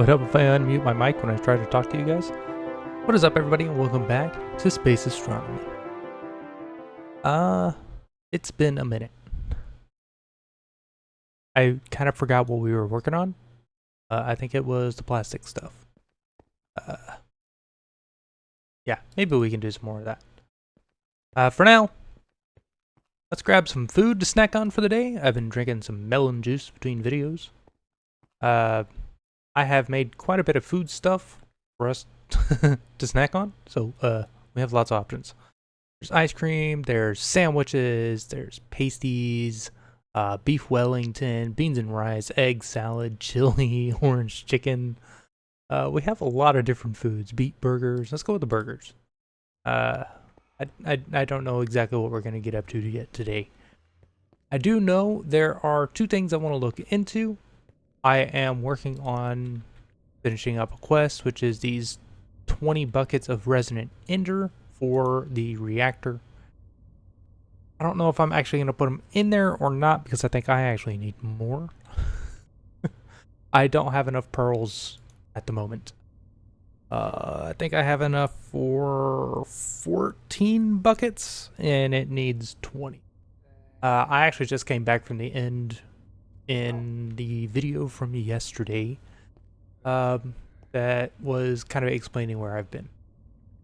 What up if I unmute my mic when I try to talk to you guys? What is up, everybody, and welcome back to Space Astronomy. It's been a minute. I kind of forgot what we were working on. I think it was the plastic stuff. Yeah, maybe we can do some more of that. For now, let's grab some food to snack on for the day. I've been drinking some melon juice between videos. I have made quite a bit of food stuff for us to snack on, so we have lots of options. There's ice cream, there's sandwiches, there's pasties, beef Wellington, beans and rice, egg salad, chili, orange chicken. We have a lot of different foods. Beet burgers. Let's go with the burgers. I don't know exactly what we're gonna get up to yet today. I do know there are two things I want to look into. I am working on finishing up a quest, which is these 20 buckets of resonant ender for the reactor. I don't know if I'm actually going to put them in there or not, because I think I actually need more. I don't have enough pearls at the moment. I think I have enough for 14 buckets, and it needs 20. I actually just came back from the end in the video from yesterday that was kind of explaining where I've been.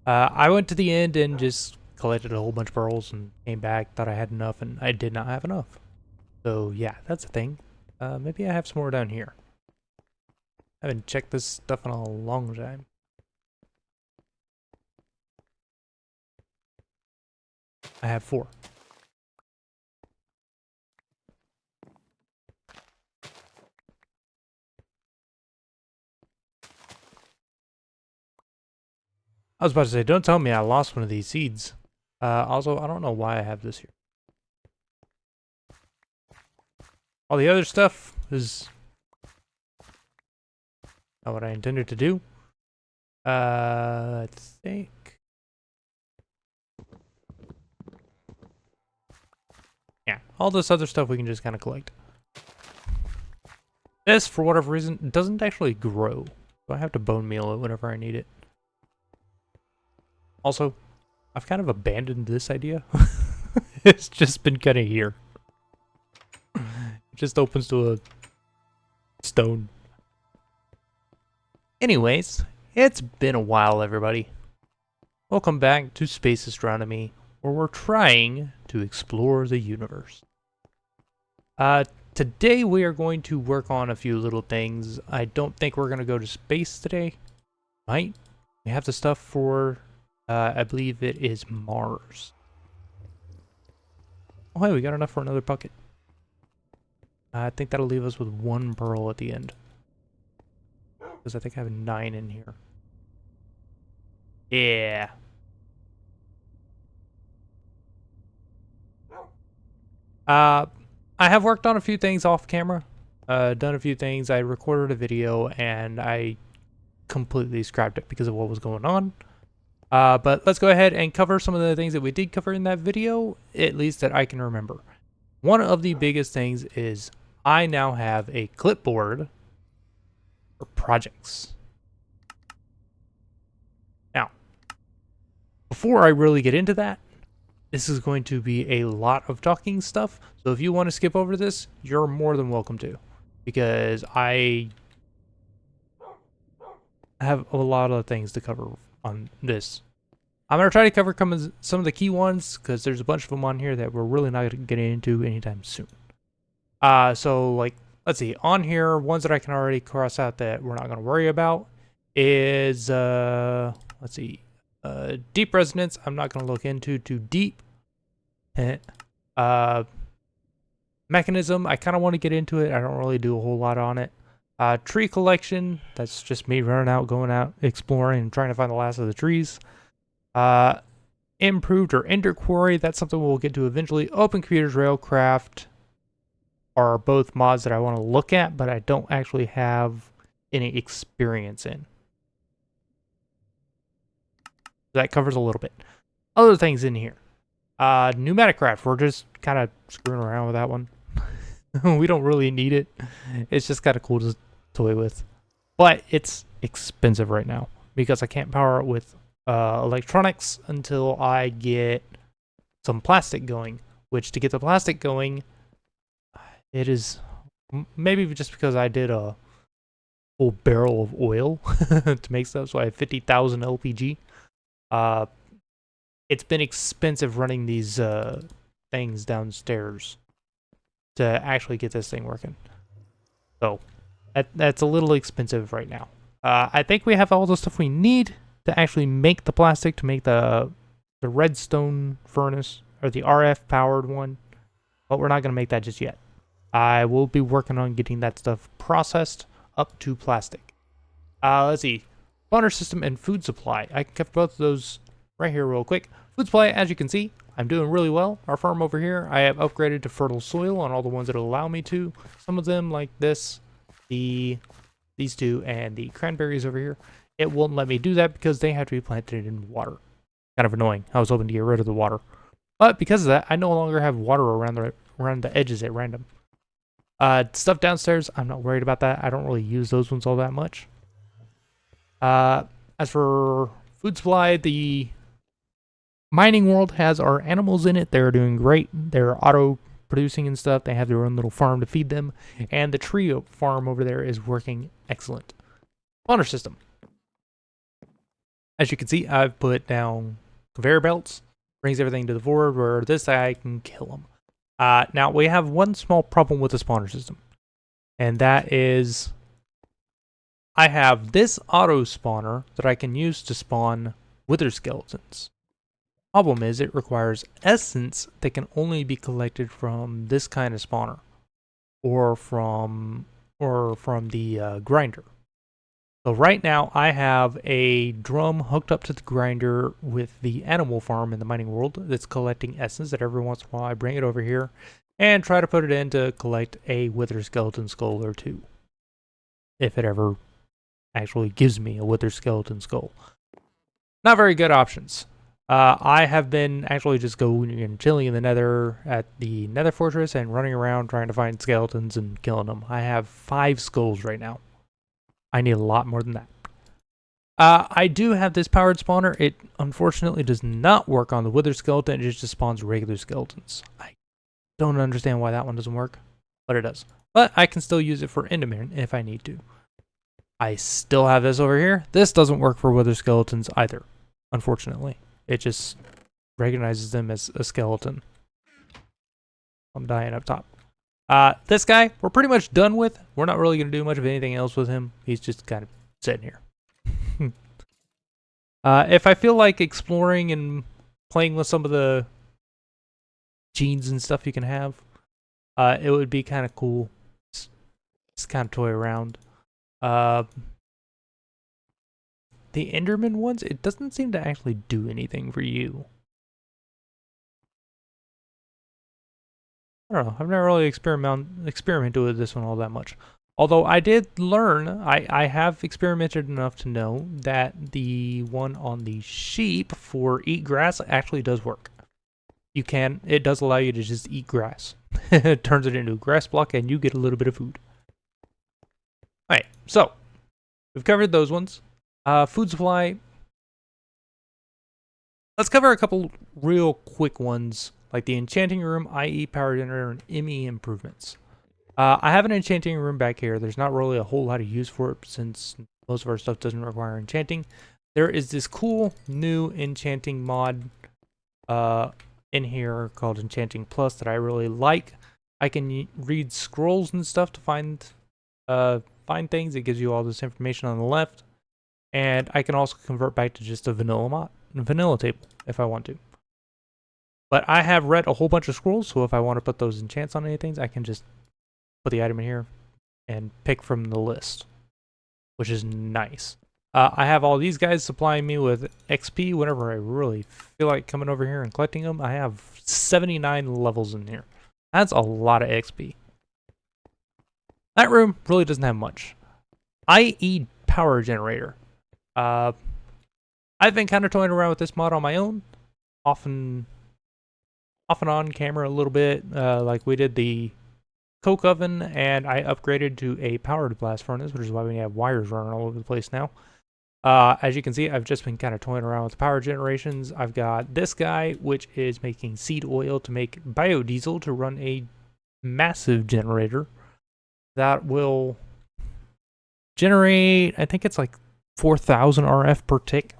I went to the end and just collected a whole bunch of pearls and came back, thought I had enough, and I did not have enough. So yeah, that's a thing. Maybe I have some more down here. I haven't checked this stuff in a long time. I have 4. I was about to say, don't tell me I lost one of these seeds. Also, I don't know why I have this here. All the other stuff is not what I intended to do. I think. Yeah, all this other stuff we can just kind of collect. This, for whatever reason, doesn't actually grow. So I have to bone meal it whenever I need it. Also, I've kind of abandoned this idea. It's just been kind of here. It just opens to a stone. Anyways, it's been a while, everybody. Welcome back to Space Astronomy, where we're trying to explore the universe. Today we are going to work on a few little things. I don't think we're going to go to space today. Might. We have the stuff for... I believe it is Mars. Oh, hey, we got enough for another bucket. I think that'll leave us with 1 pearl at the end. Because I think I have 9 in here. Yeah. I have worked on a few things off camera. Done a few things. I recorded a video and I completely scrapped it because of what was going on. But let's go ahead and cover some of the things that we did cover in that video, at least that I can remember. One of the biggest things is I now have a clipboard for projects. Now, before I really get into that, this is going to be a lot of talking stuff. So if you want to skip over this, you're more than welcome to, because I have a lot of things to cover on this. I'm going to try to cover some of the key ones, because there's a bunch of them on here that we're really not getting into anytime soon. So, like, let's see. On here, ones that I can already cross out that we're not going to worry about is, let's see. Deep resonance, I'm not going to look into too deep. Mechanism, I kind of want to get into it. I don't really do a whole lot on it. Tree collection, that's just me running out, going out, exploring, and trying to find the last of the trees. Improved or Ender Quarry, that's something we'll get to eventually. Open Computers Railcraft are both mods that I want to look at, but I don't actually have any experience in. That covers a little bit. Other things in here. Pneumatic craft, we're just kind of screwing around with that one. We don't really need it. It's just kind of cool to toy with. but it's expensive right now because I can't power it with electronics until I get some plastic going. Which, to get the plastic going, it is maybe just because I did a whole barrel of oil to make stuff, so I have 50,000 LPG. It's been expensive running these things downstairs to actually get this thing working. So that's a little expensive right now. I think we have all the stuff we need to actually make the plastic, to make the redstone furnace, or the RF powered one, but we're not going to make that just yet. I will be working on getting that stuff processed up to plastic. Let's see. Spawner system and food supply. I can cover both of those right here real quick. Food supply, as you can see, I'm doing really well. Our farm over here, I have upgraded to fertile soil on all the ones that allow me to. Some of them, like this, these two, and the cranberries over here, it won't let me do that because they have to be planted in water. Kind of annoying. I was hoping to get rid of the water. But because of that, I no longer have water around the edges at random. Stuff downstairs, I'm not worried about that. I don't really use those ones all that much. As for food supply, the mining world has our animals in it. They're doing great. They're auto producing and stuff. They have their own little farm to feed them. And the tree farm over there is working excellent. Spawner system. As you can see, I've put down conveyor belts. Brings everything to the forward where this guy can kill them. Now, we have one small problem with the spawner system. And that is, I have this auto spawner that I can use to spawn wither skeletons. Problem is, it requires essence that can only be collected from this kind of spawner, or from the grinder. So right now, I have a drum hooked up to the grinder with the animal farm in the mining world that's collecting essence that every once in a while I bring it over here and try to put it in to collect a wither skeleton skull or two. If it ever actually gives me a wither skeleton skull. Not very good options. I have been actually just going and chilling in the nether at the nether fortress and running around trying to find skeletons and killing them. I have 5 skulls right now. I need a lot more than that. I do have this powered spawner. It unfortunately does not work on the wither skeleton. It just spawns regular skeletons. I don't understand why that one doesn't work, but it does. But I can still use it for enderman if I need to. I still have this over here. This doesn't work for wither skeletons either, unfortunately. It just recognizes them as a skeleton. I'm dying up top. This guy, we're pretty much done with. We're not really going to do much of anything else with him. He's just kind of sitting here. If I feel like exploring and playing with some of the genes and stuff you can have, it would be kind of cool. Just kind of toy around. The Enderman ones, it doesn't seem to actually do anything for you. I don't know. I've never really experimented with this one all that much. Although I did learn, I have experimented enough to know that the one on the sheep for eat grass actually does work. It does allow you to just eat grass. It turns it into a grass block and you get a little bit of food. Alright, so we've covered those ones. Food supply. Let's cover a couple real quick ones, like the enchanting room, IE power generator, and ME improvements. I have an enchanting room back here. There's not really a whole lot of use for it since most of our stuff doesn't require enchanting. There is this cool new enchanting mod in here called Enchanting Plus that I really like. I can read scrolls and stuff to find things. It gives you all this information on the left. And I can also convert back to just a vanilla table if I want to. But I have read a whole bunch of scrolls, so if I want to put those enchants on anything, I can just put the item in here and pick from the list, which is nice. I have all these guys supplying me with XP whenever I really feel like coming over here and collecting them. I have 79 levels in here. That's a lot of XP. That room really doesn't have much. IE power generator. I've been kind of toying around with this mod on my own, off and on camera a little bit. Like we did the coke oven, and I upgraded to a powered blast furnace, which is why we have wires running all over the place now. As you can see, I've just been kind of toying around with power generations. I've got this guy, which is making seed oil to make biodiesel to run a massive generator that will generate, I think it's like 4,000 RF per tick.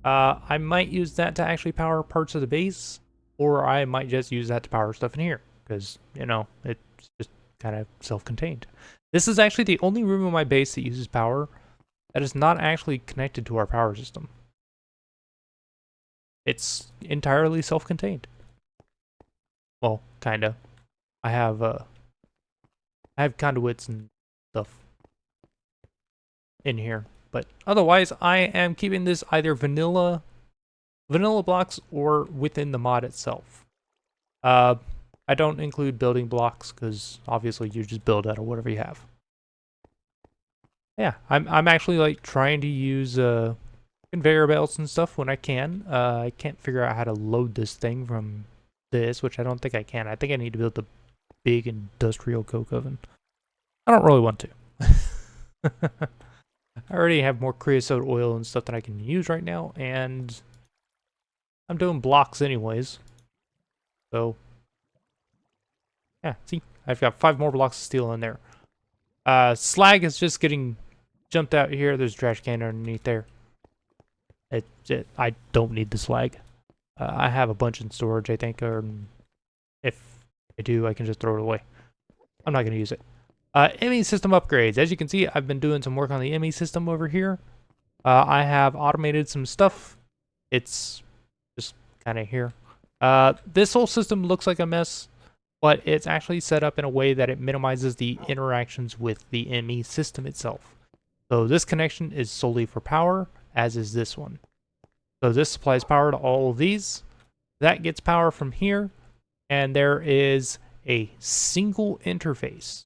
I might use that to actually power parts of the base, or I might just use that to power stuff in here, because, you know, it's just kind of self-contained. This is actually the only room in my base that uses power that is not actually connected to our power system. It's entirely self-contained. Well, kinda. I have conduits and stuff in here, but otherwise I am keeping this either vanilla blocks or within the mod itself. I don't include building blocks because obviously you just build out of whatever you have. Yeah, I'm actually like trying to use conveyor belts and stuff when I can. I can't figure out how to load this thing from this, which I don't think I can. I think I need to build the big industrial coke oven. I don't really want to. I already have more creosote oil and stuff that I can use right now, and I'm doing blocks anyways. So, yeah, see, I've got 5 more blocks of steel in there. Slag is just getting jumped out here. There's a trash can underneath there. I don't need the slag. I have a bunch in storage, I think, or if I do, I can just throw it away. I'm not going to use it. ME system upgrades. As you can see, I've been doing some work on the ME system over here. I have automated some stuff. It's just kind of here. This whole system looks like a mess, but it's actually set up in a way that it minimizes the interactions with the ME system itself. So this connection is solely for power, as is this one. So this supplies power to all of these. That gets power from here, and there is a single interface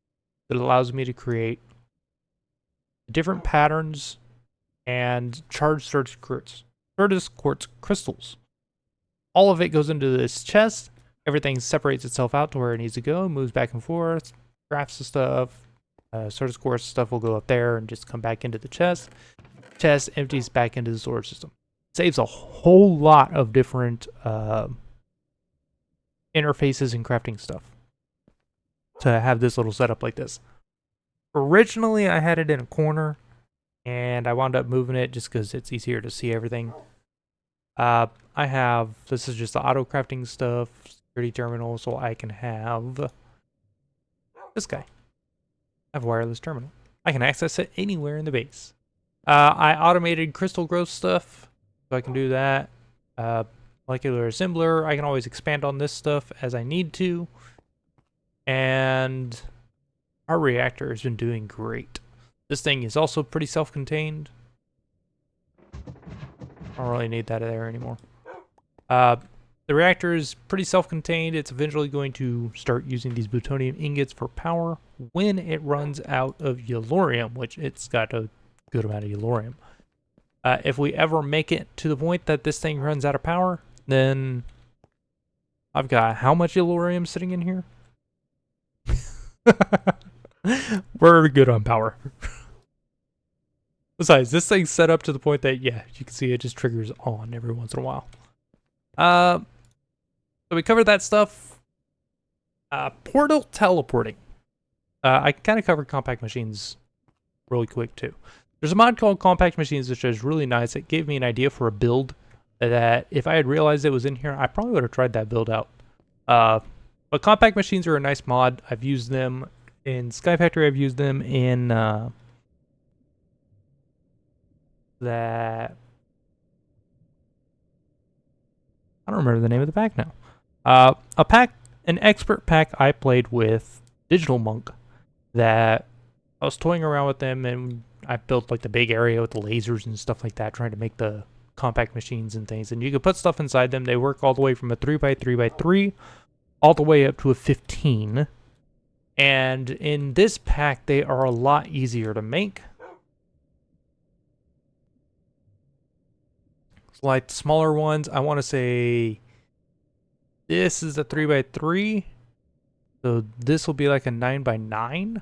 that allows me to create different patterns and charged Certus quartz crystals. All of it goes into this chest. Everything separates itself out to where it needs to go, moves back and forth, crafts the stuff. Certus quartz stuff will go up there and just come back into the chest. Chest empties back into the storage system. Saves a whole lot of different interfaces and crafting stuff to have this little setup like this. Originally, I had it in a corner, and I wound up moving it just because it's easier to see everything. This is just the auto crafting stuff, security terminal, so I can have this guy. I have a wireless terminal. I can access it anywhere in the base. I automated crystal growth stuff, so I can do that. Molecular assembler, I can always expand on this stuff as I need to. And our reactor has been doing great. This thing is also pretty self-contained. I don't really need that there anymore. The reactor is pretty self-contained. It's eventually going to start using these plutonium ingots for power when it runs out of yellorium, which it's got a good amount of yellorium. If we ever make it to the point that this thing runs out of power, then I've got how much yellorium sitting in here? We're good on power. Besides, this thing's set up to the point that, yeah, you can see it just triggers on every once in a while. So we covered that stuff. Portal teleporting. I kind of covered compact machines really quick too. There's a mod called Compact Machines, which is really nice. It gave me an idea for a build that if I had realized it was in here, I probably would have tried that build out. But Compact Machines are a nice mod. I've used them in Sky Factory. I've used them in that... I don't remember the name of the pack now. An expert pack I played with Digital Monk that I was toying around with them, and I built like the big area with the lasers and stuff like that, trying to make the compact machines and things. And you could put stuff inside them. They work all the way from a 3x3x3 all the way up to a 15. And in this pack, they are a lot easier to make. Like the smaller ones, I want to say this is a 3x3. So this will be like a 9 by 9,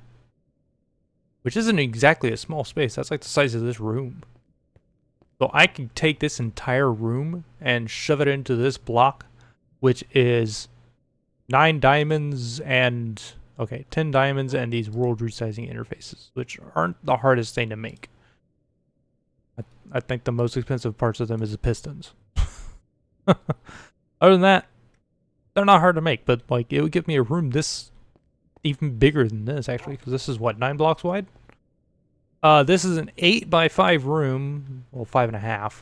which isn't exactly a small space. That's like the size of this room. So I can take this entire room and shove it into this block, which is 9 diamonds and, okay, 10 diamonds and these world resizing interfaces, which aren't the hardest thing to make. I think the most expensive parts of them is the pistons. Other than that, they're not hard to make, but like it would give me a room this even bigger than this actually, because this is what, 9 blocks wide? This is an 8 by 5 room, well 5.5.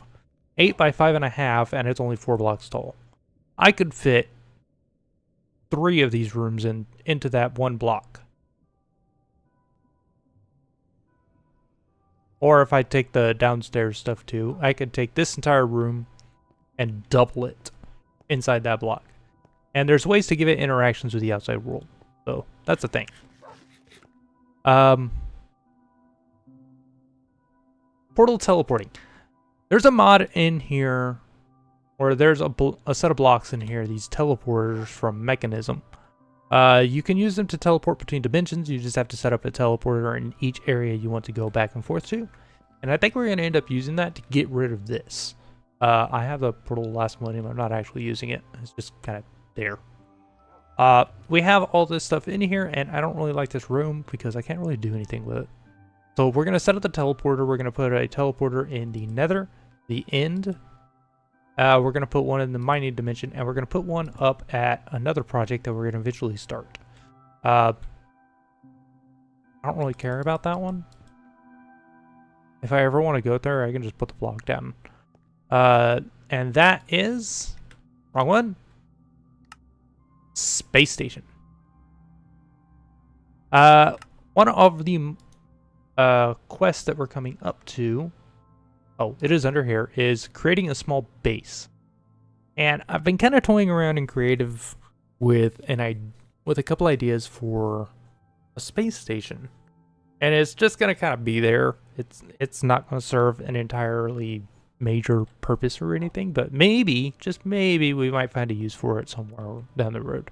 8 by 5.5, and it's only 4 blocks tall. I could fit 3 of these rooms into that one block. Or if I take the downstairs stuff too, I could take this entire room and double it inside that block. And there's ways to give it interactions with the outside world. So that's a thing. Portal teleporting. There's a mod in here, or there's a set of blocks in here, these teleporters from Mechanism. You can use them to teleport between dimensions. You just have to set up a teleporter in each area you want to go back and forth to. And I think we're going to end up using that to get rid of this. I have the Portal Last Millennium. I'm not actually using it. It's just kind of there. We have all this stuff in here, and I don't really like this room because I can't really do anything with it. So we're going to set up the teleporter. We're going to put a teleporter in the Nether, the End. We're going to put one in the mining dimension, and we're going to put one up at another project that we're going to eventually start. I don't really care about that one. If I ever want to go there, I can just put the block down. And that is... wrong one. Space Station. One of the quests that we're coming up to... oh, it is under here, is creating a small base. And I've been kind of toying around in creative with a couple ideas for a space station. And it's just going to kind of be there. It's not going to serve an entirely major purpose or anything, but maybe, just maybe, we might find a use for it somewhere down the road.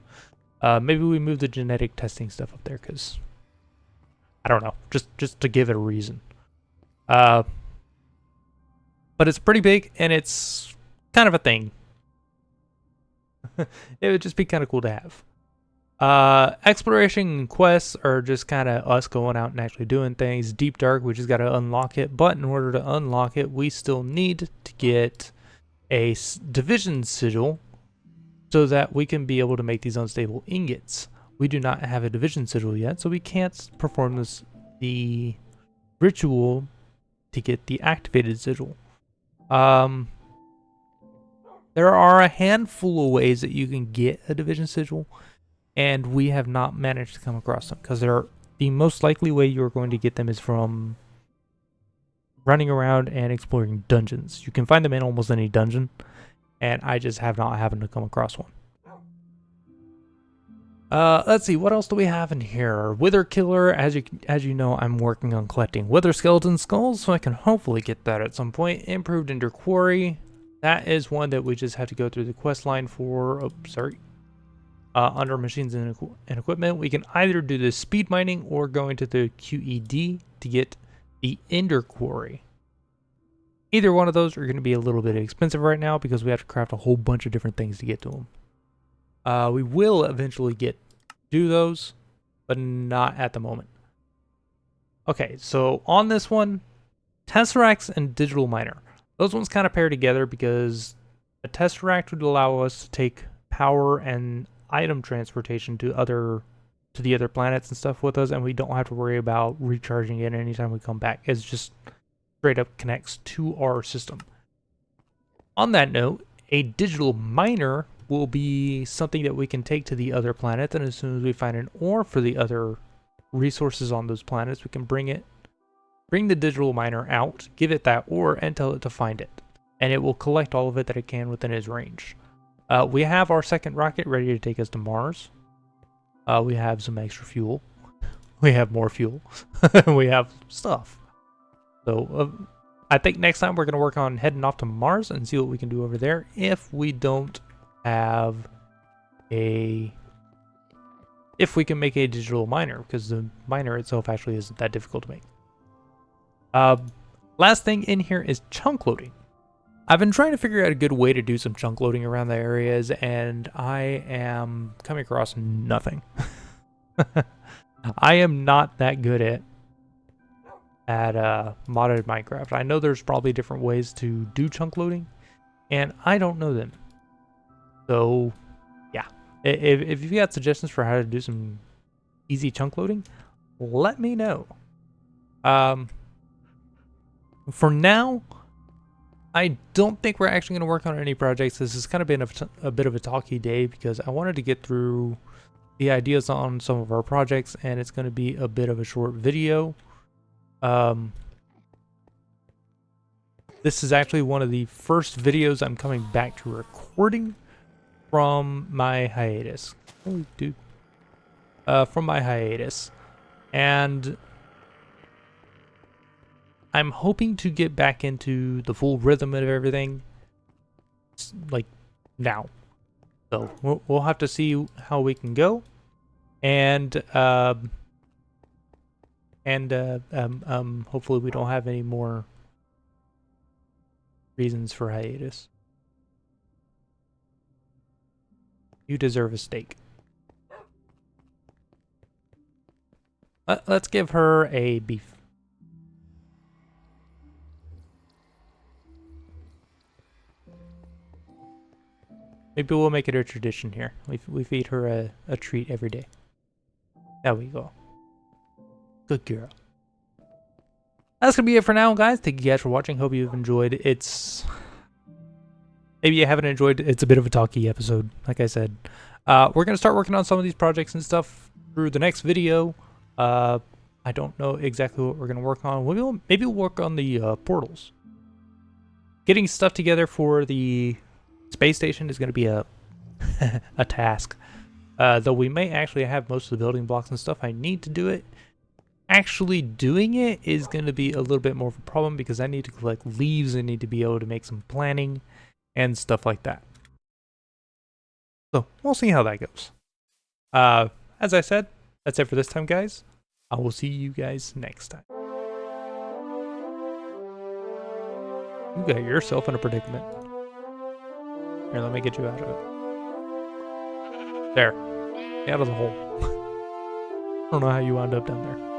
Maybe we move the genetic testing stuff up there, because, I don't know, just to give it a reason. But it's pretty big, and it's kind of a thing. It would just be kind of cool to have. Exploration quests are just kind of us going out and actually doing things. Deep Dark, we just got to unlock it. But in order to unlock it, we still need to get a division sigil so that we can be able to make these unstable ingots. We do not have a division sigil yet, so we can't perform the ritual to get the activated sigil. There are a handful of ways that you can get a division sigil, and we have not managed to come across them, because the most likely way you're going to get them is from running around and exploring dungeons. You can find them in almost any dungeon, and I just have not happened to come across one. Let's see, what else do we have in here? Wither Killer, as you know, I'm working on collecting Wither Skeleton Skulls, so I can hopefully get that at some point. Improved Ender Quarry, that is one that we just have to go through the quest line for. Oh, sorry. Under Machines and Equipment, we can either do the speed mining or go into the QED to get the Ender Quarry. Either one of those are going to be a little bit expensive right now because we have to craft a whole bunch of different things to get to them. We will eventually do those, but not at the moment. Okay, so on this one, Tesseracts and Digital Miner. Those ones kind of pair together because a Tesseract would allow us to take power and item transportation to the other planets and stuff with us, and we don't have to worry about recharging it anytime we come back. It's just straight up connects to our system. On that note, a digital miner will be something that we can take to the other planets, and as soon as we find an ore for the other resources on those planets, we can bring the digital miner out, give it that ore, and tell it to find it. And it will collect all of it that it can within its range. We have our second rocket ready to take us to Mars. We have some extra fuel. We have more fuel. We have stuff. So I think next time we're going to work on heading off to Mars and see what we can do over there if we don't have a if we can make a digital miner, because the miner itself actually isn't that difficult to make. Last thing in here is chunk loading. I've been trying to figure out a good way to do some chunk loading around the areas, and I am coming across nothing. I am not that good at modded Minecraft. I know there's probably different ways to do chunk loading, and I don't know them. So, yeah. If you've got suggestions for how to do some easy chunk loading, let me know. For now, I don't think we're actually going to work on any projects. This has kind of been a bit of a talky day because I wanted to get through the ideas on some of our projects, and it's going to be a bit of a short video. This is actually one of the first videos I'm coming back to recording from my hiatus. Holy dude. From my hiatus. And I'm hoping to get back into the full rhythm of everything, like, now. So we'll have to see how we can go, and hopefully we don't have any more reasons for hiatus. You deserve a steak. Let's give her a beef. Maybe we'll make it a tradition here. We feed her a treat every day. There we go. Good girl. That's gonna be it for now, guys. Thank you guys for watching. Hope you've enjoyed. Maybe you haven't enjoyed. It's a bit of a talky episode, like I said. We're gonna start working on some of these projects and stuff through the next video. I don't know exactly what we're gonna work on. Maybe we'll work on the portals. Getting stuff together for the space station is going to be a a task, though we may actually have most of the building blocks and stuff I need to do it. Actually doing it is going to be a little bit more of a problem because I need to collect leaves. I need to be able to make some planning and stuff like that. So we'll see how that goes. As I said, that's it for this time, guys. I will see you guys next time. You got yourself in a predicament. Here, let me get you out of it. There. Get out of the hole. I don't know how you wound up down there.